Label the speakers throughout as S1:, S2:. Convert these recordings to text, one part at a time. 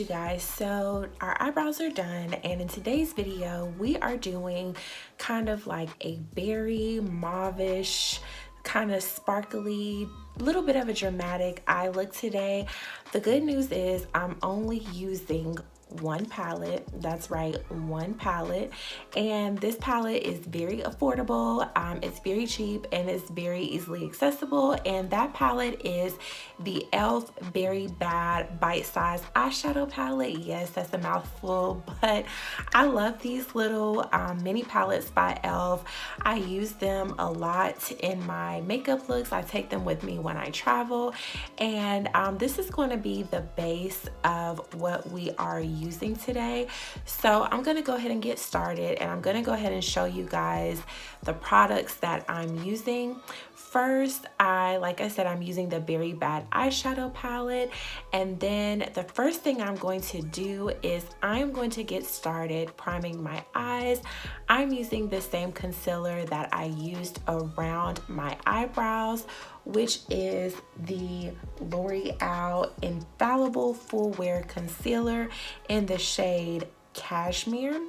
S1: you guys, so our eyebrows are done, and in today's video we are doing kind of like a berry mauve-ish, kind of sparkly, little bit of a dramatic eye look today. The good news is I'm only using one palette. That's right, one palette, and this palette is very affordable. It's very cheap and it's very easily accessible, and that palette is the e.l.f. Berry Bad Bite Size Eyeshadow Palette. Yes, that's a mouthful, but I love these little mini palettes by e.l.f. I use them a lot in my makeup looks. I take them with me when I travel, and this is going to be the base of what we are using today. So I'm going to go ahead and get started, and I'm going to go ahead and show you guys the products that I'm using. First, like I said, I'm using the Berry Bad eyeshadow palette, and then the first thing I'm going to do is I'm going to get started priming my eyes. I'm using the same concealer that I used around my eyebrows, which is the Loreal Infallible Full Wear Concealer in the shade Cashmere,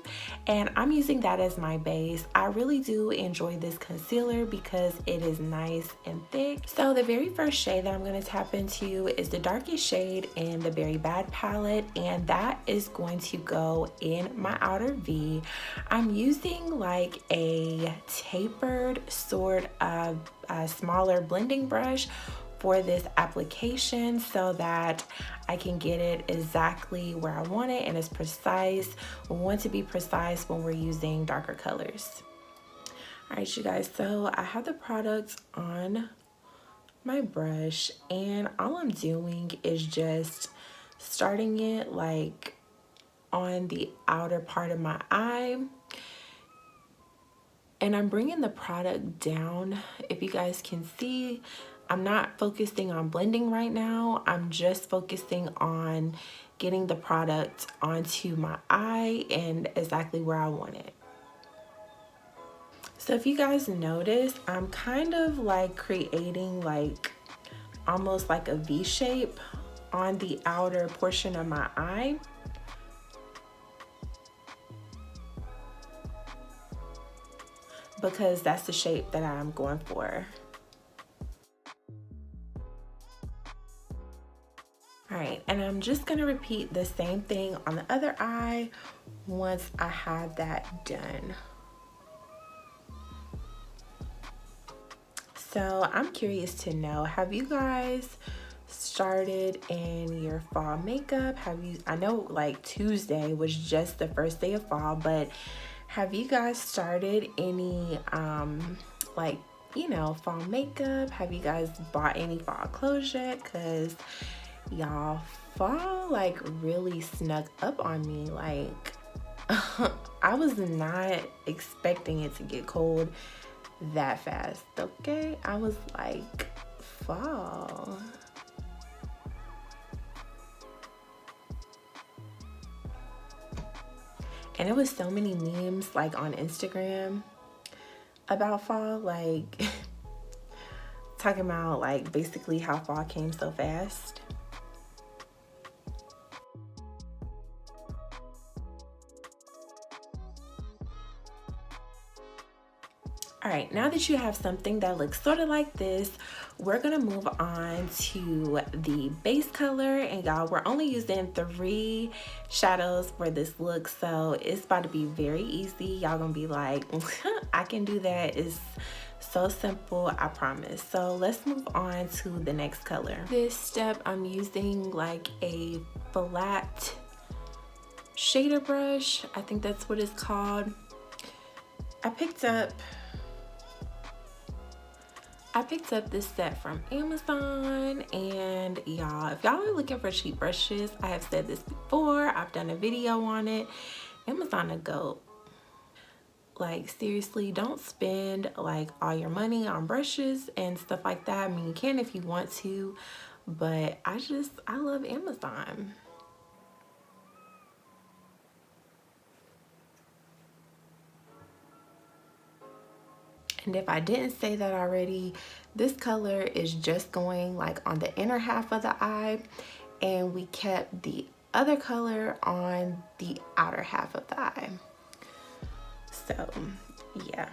S1: and I'm using that as my base. I really do enjoy this concealer because it is nice and thick. So the very first shade that I'm going to tap into is the darkest shade in the Berry Bad palette, and that is going to go in my outer V. I'm using like a tapered sort of smaller blending brush for this application so that I can get it exactly where I want it and it's precise. We want to be precise when we're using darker colors. All right, you guys, so I have the product on my brush, and all I'm doing is just starting it like on the outer part of my eye, and I'm bringing the product down. If you guys can see, I'm not focusing on blending right now. I'm just focusing on getting the product onto my eye and exactly where I want it. So if you guys notice, I'm kind of like creating like almost like a V shape on the outer portion of my eye. Because that's the shape that I'm going for. All right, and I'm just gonna repeat the same thing on the other eye once I have that done. So I'm curious to know, have you guys started in your fall makeup? I know like Tuesday was just the first day of fall, but have you guys started any like, you know, fall makeup? Have you guys bought any fall clothes yet? Cause y'all, fall like really snuck up on me. Like I was not expecting it to get cold that fast, okay? I was like, fall. And it was so many memes like on Instagram about fall, like talking about like basically how fall came so fast. All right, now that you have something that looks sort of like this, we're gonna move on to the base color. And y'all, we're only using 3 shadows for this look, so it's about to be very easy. Y'all gonna be like, I can do that. It's so simple, I promise. So let's move on to the next color. This step, I'm using like a flat shader brush. I think that's what it's called. I picked up this set from Amazon, and y'all, if y'all are looking for cheap brushes, I have said this before, I've done a video on it. Amazon a goat. Like seriously, don't spend like all your money on brushes and stuff like that. I mean, you can if you want to, but I love Amazon. And if I didn't say that already, this color is just going like on the inner half of the eye, and we kept the other color on the outer half of the eye. So yeah,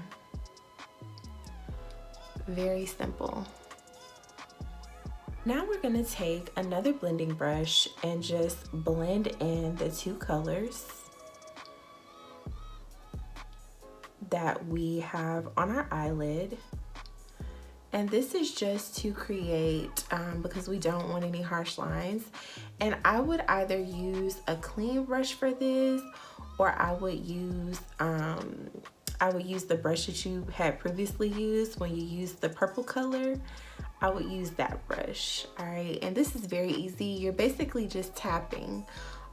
S1: very simple. Now we're gonna take another blending brush and just blend in the two colors that we have on our eyelid. And this is just to create, because we don't want any harsh lines. And I would either use a clean brush for this, or I would use the brush that you had previously used when you used the purple color. I would use that brush, all right? And this is very easy. You're basically just tapping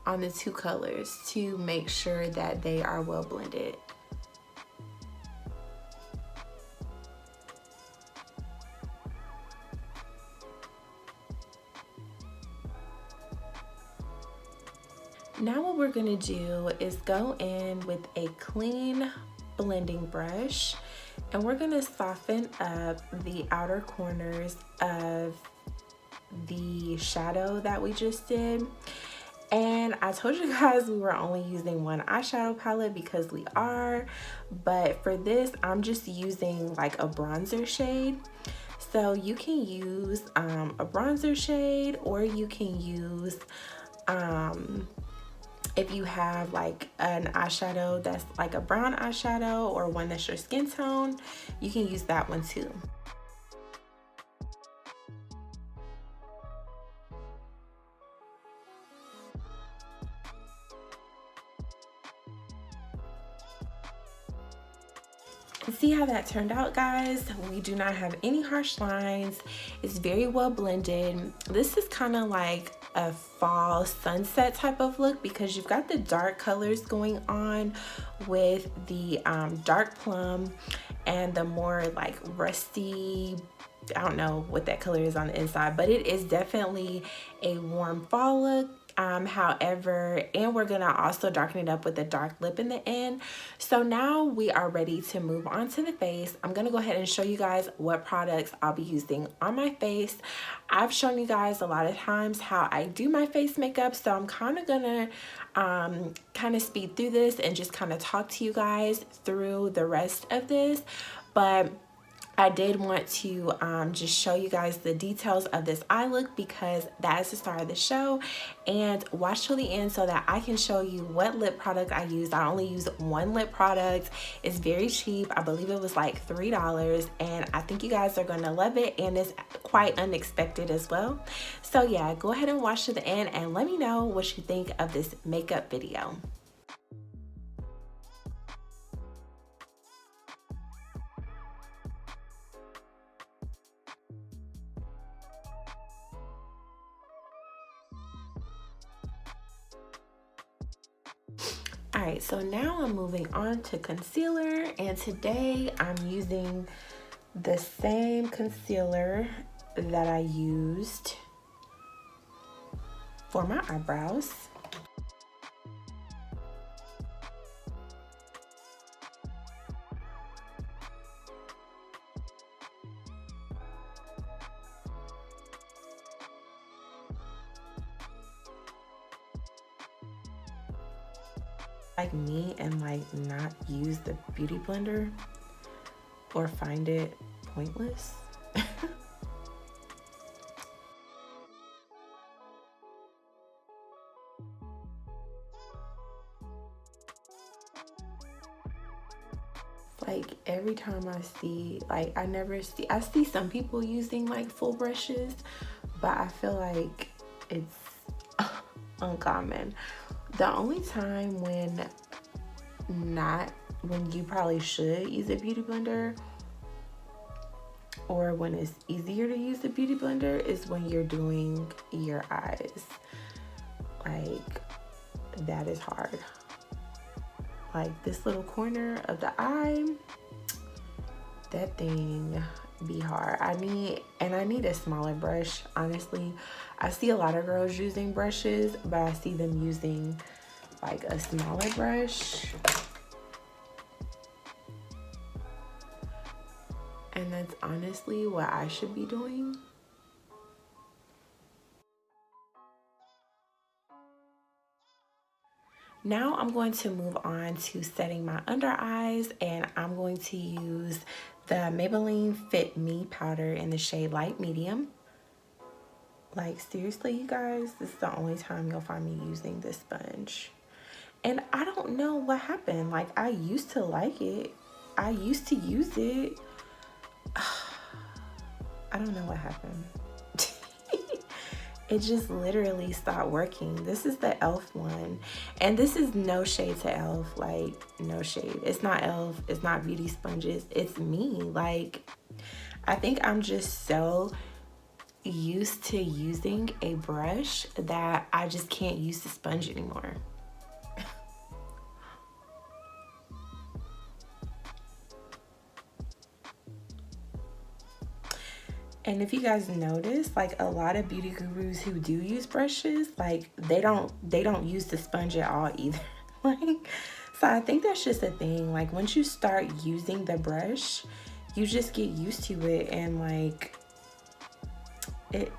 S1: on the two colors to make sure that they are well blended. Now what we're gonna do is go in with a clean blending brush, and we're gonna soften up the outer corners of the shadow that we just did. And I told you guys we were only using one eyeshadow palette because we are, but for this I'm just using like a bronzer shade. So you can use a bronzer shade, or you can use if you have like an eyeshadow that's like a brown eyeshadow, or one that's your skin tone, you can use that one too. See how that turned out, guys? We do not have any harsh lines. It's very well blended. This is kind of like a fall sunset type of look, because you've got the dark colors going on with the dark plum and the more like rusty, I don't know what that color is on the inside, but it is definitely a warm fall look. However, and we're gonna also darken it up with a dark lip in the end. So now we are ready to move on to the face. I'm gonna go ahead and show you guys what products I'll be using on my face. I've shown you guys a lot of times how I do my face makeup, so I'm kind of gonna kind of speed through this and just kind of talk to you guys through the rest of this. But I did want to just show you guys the details of this eye look, because that is the star of the show. And watch till the end so that I can show you what lip product I used. I only use one lip product. It's very cheap. I believe it was like $3, and I think you guys are gonna love it, and it's quite unexpected as well. So yeah, go ahead and watch to the end and let me know what you think of this makeup video. All right, so now I'm moving on to concealer, and today I'm using the same concealer that I used for my eyebrows. Like me and like not use the beauty blender or find it pointless. Like every time I see, like I see some people using like full brushes, but I feel like it's uncommon. The only time when you probably should use a beauty blender, or when it's easier to use a beauty blender, is when you're doing your eyes. Like that is hard. Like this little corner of the eye, that thing be hard. I need a smaller brush, honestly. I see a lot of girls using brushes, but I see them using like a smaller brush. And that's honestly what I should be doing. Now I'm going to move on to setting my under eyes, and I'm going to use the Maybelline Fit Me powder in the shade Light Medium. Like, seriously, you guys, this is the only time you'll find me using this sponge. And I don't know what happened. Like, I used to like it. I used to use it. I don't know what happened. It just literally stopped working. This is the e.l.f. one. And this is no shade to e.l.f. Like, no shade. It's not e.l.f. It's not beauty sponges. It's me. Like, I think I'm just so used to using a brush that I just can't use the sponge anymore. And if you guys notice, like, a lot of beauty gurus who do use brushes, like, they don't use the sponge at all either. Like, so I think that's just a thing. Like, once you start using the brush, you just get used to it, and like it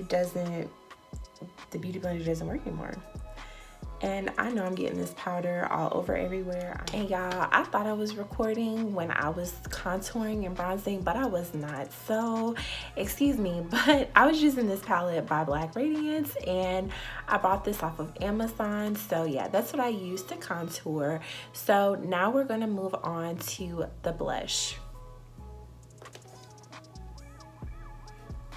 S1: doesn't, the beauty blender doesn't work anymore. And I know I'm getting this powder all over everywhere. And y'all, I thought I was recording when I was contouring and bronzing, but I was not. So, excuse me, but I was using this palette by Black Radiance, and I bought this off of Amazon. So yeah, that's what I used to contour. So now we're gonna move on to the blush.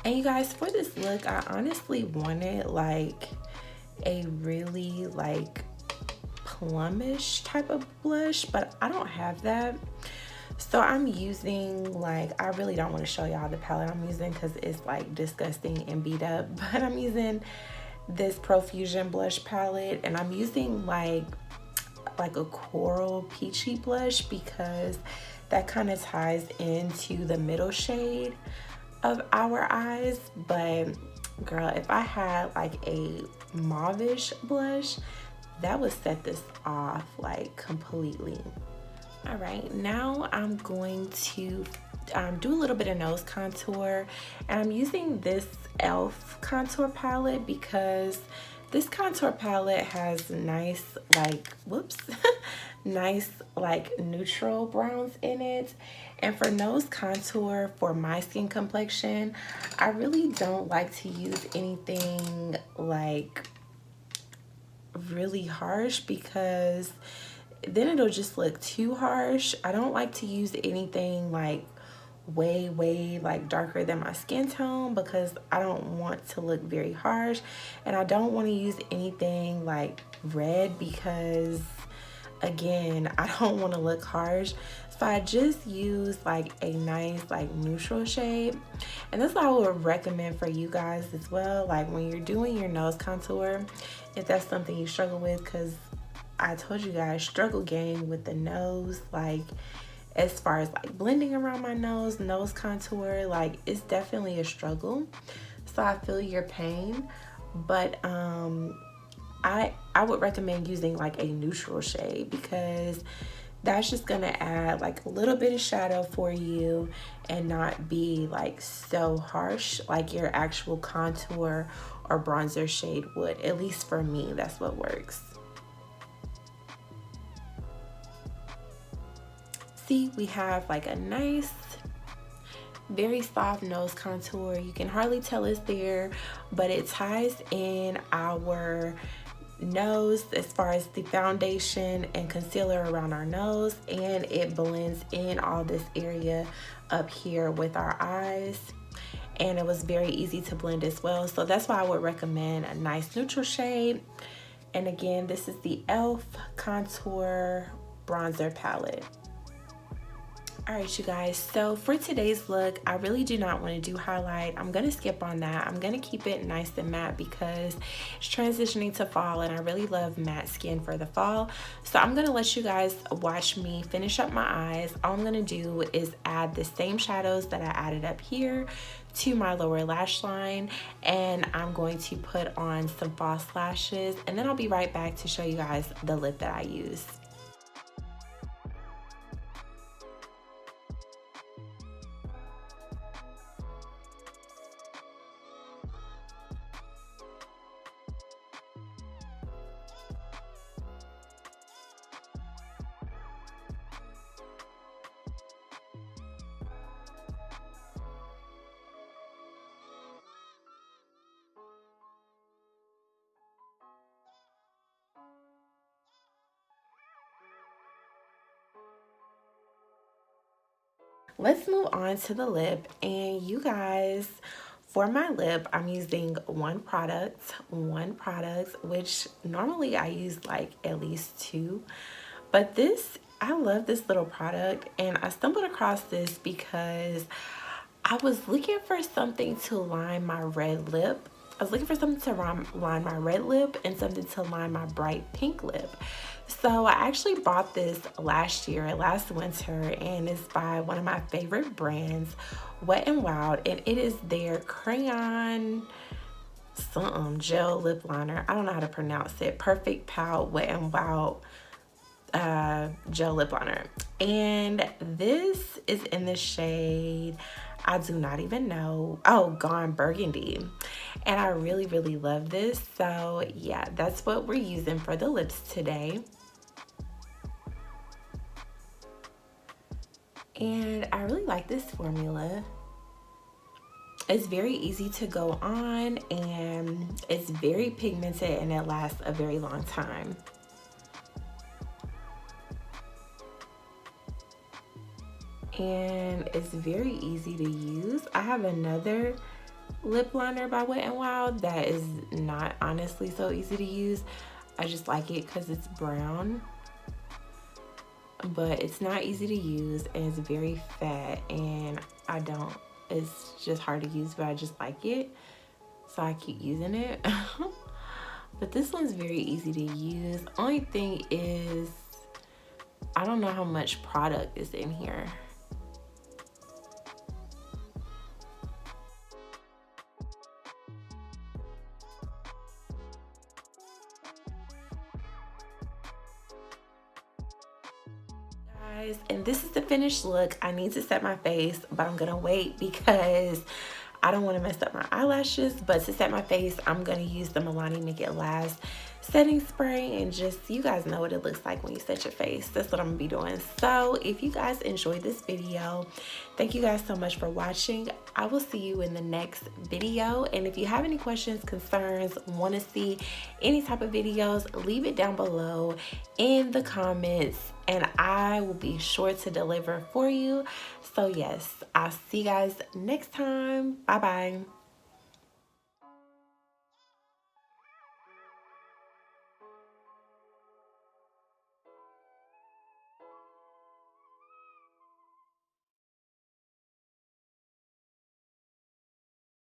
S1: And you guys, for this look, I honestly wanted like a really like plumish type of blush, but I don't have that. So I'm using, like, I really don't want to show y'all the palette I'm using because it's like disgusting and beat up, but I'm using this Profusion blush palette, and I'm using like a coral peachy blush because that kind of ties into the middle shade of our eyes. But girl, if I had like a mauve-ish blush, that would set this off like completely. All right, now I'm going to do a little bit of nose contour, and I'm using this e.l.f. contour palette because this contour palette has nice like, whoops, nice like neutral browns in it. And for nose contour, for my skin complexion, I really don't like to use anything like really harsh because then it'll just look too harsh. I don't like to use anything like way like darker than my skin tone because I don't want to look very harsh, and I don't want to use anything like red because again, I don't want to look harsh. So I just use like a nice like neutral shade, and that's what I would recommend for you guys as well, like when you're doing your nose contour, if that's something you struggle with, because I told you guys, struggle gang with the nose, like as far as like blending around my nose contour, like it's definitely a struggle. So I feel your pain, but I would recommend using like a neutral shade because that's just gonna add like a little bit of shadow for you and not be like so harsh like your actual contour or bronzer shade would. At least for me, that's what works. See, we have like a nice, very soft nose contour. You can hardly tell it's there, but it ties in our nose as far as the foundation and concealer around our nose, and it blends in all this area up here with our eyes, and it was very easy to blend as well. So that's why I would recommend a nice neutral shade. And again, this is the e.l.f. contour bronzer palette. All right, you guys, so for today's look, I really do not want to do highlight. I'm going to skip on that. I'm going to keep it nice and matte because it's transitioning to fall, and I really love matte skin for the fall. So I'm going to let you guys watch me finish up my eyes. All I'm going to do is add the same shadows that I added up here to my lower lash line, and I'm going to put on some false lashes, and then I'll be right back to show you guys the lip that I use. let's move on to the lip. And you guys, for my lip, I'm using one product, which normally I use like at least two. But this, I love this little product, and I stumbled across this because I was looking for something to line my red lip. I was looking for something to line my red lip and something to line my bright pink lip. So I actually bought this last winter, and it's by one of my favorite brands, Wet n Wild, and it is their crayon something gel lip liner. I don't know how to pronounce it. Perfect Pout Wet n Wild gel lip liner, and this is in the shade, I do not even know, oh, Gone Burgundy, and I really love this. So yeah, that's what we're using for the lips today. And I really like this formula. It's very easy to go on, and it's very pigmented, and it lasts a very long time. And it's very easy to use. I have another lip liner by Wet n Wild that is not honestly so easy to use. I just like it because it's brown, but it's not easy to use, and it's very fat, and it's just hard to use, but I just like it, so I keep using it. But this one's very easy to use. Only thing is, I don't know how much product is in here. And this is the finished look. I need to set my face, but I'm gonna wait because I don't want to mess up my eyelashes. But to set my face, I'm gonna use the Milani Make It Last setting spray, and just, you guys know what it looks like when you set your face. That's what I'm gonna be doing. So if you guys enjoyed this video, thank you guys so much for watching. I will see you in the next video, and if you have any questions, concerns, want to see any type of videos, leave it down below in the comments, and I will be sure to deliver for you. So yes, I'll see you guys next time. Bye bye.